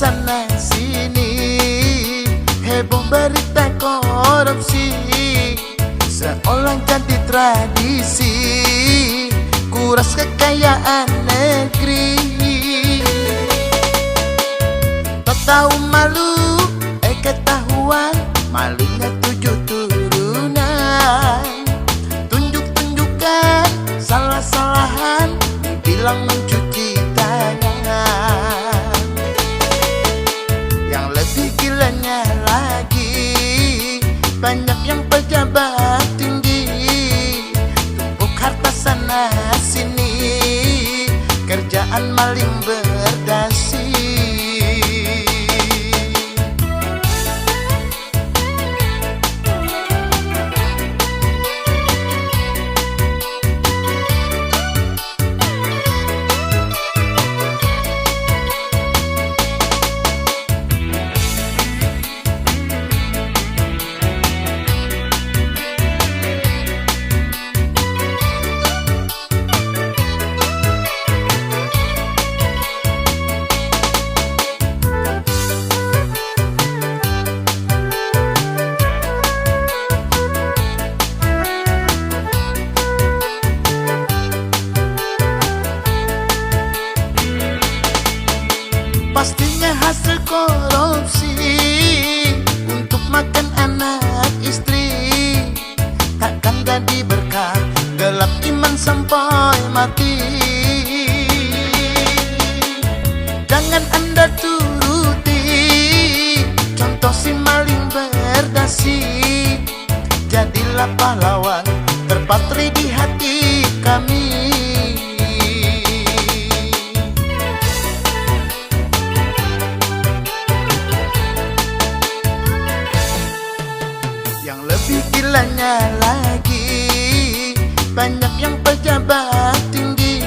sana sini, heboh berita korupsi, seolah jadi tradisi, kuras kekayaan negeri. Tak tahu malu, ketahuan malunya 7 turunan. Tunjuk-tunjukkan salah-salahan, dibilang mencuci tangan. Yang lebih gilanya lagi, banyak yang pejabat tinggi, tumpuk harta sana sini, kerjaan maling berdasi. Pastinya hasil korupsi untuk makan anak istri, takkan jadi berkah, gelap iman sampai mati. Jangan Anda turuti contoh si maling berdasi, jadilah pahlawan terpatri di hati kami. Lebih gilanya lagi, banyak yang pejabat tinggi,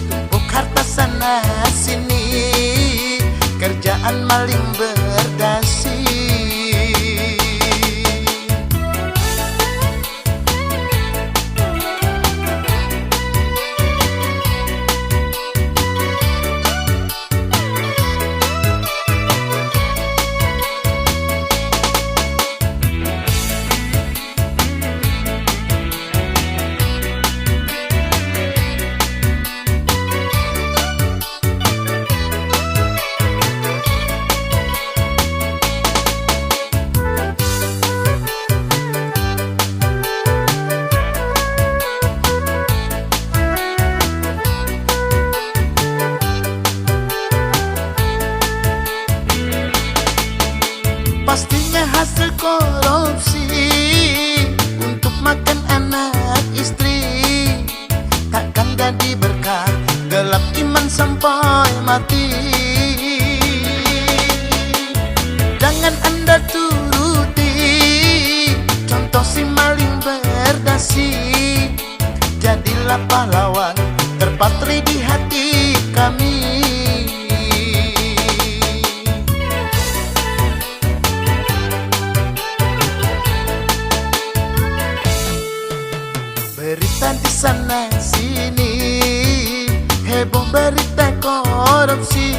tumpuk harta sana sini, kerjaan maling berdasi. Pastinya hasil korupsi untuk makan anak istri, takkan jadi berkah, gelap iman sampai mati. Jangan Anda turuti contoh si maling berdasi, jadilah pahlawan terpatri di hati kami. Berita di sana sini, heboh berita korupsi,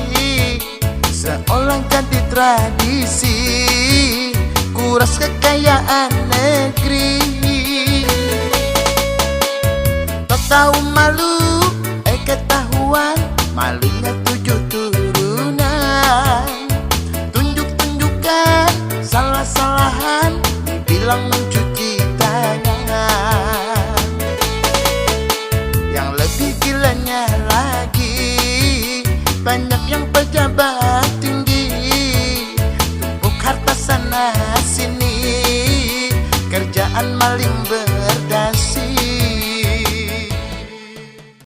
seolah jadi tradisi, kuras kekayaan negeri. Tak tahu malu, ketahuan malunya 7 turunan. Tunjuk-tunjukkan salah-salahan, dibilang mencuci tangan. Yang lebih gilanya lagi, banyak yang pejabat tinggi, tumpuk harta sana sini, kerjaan maling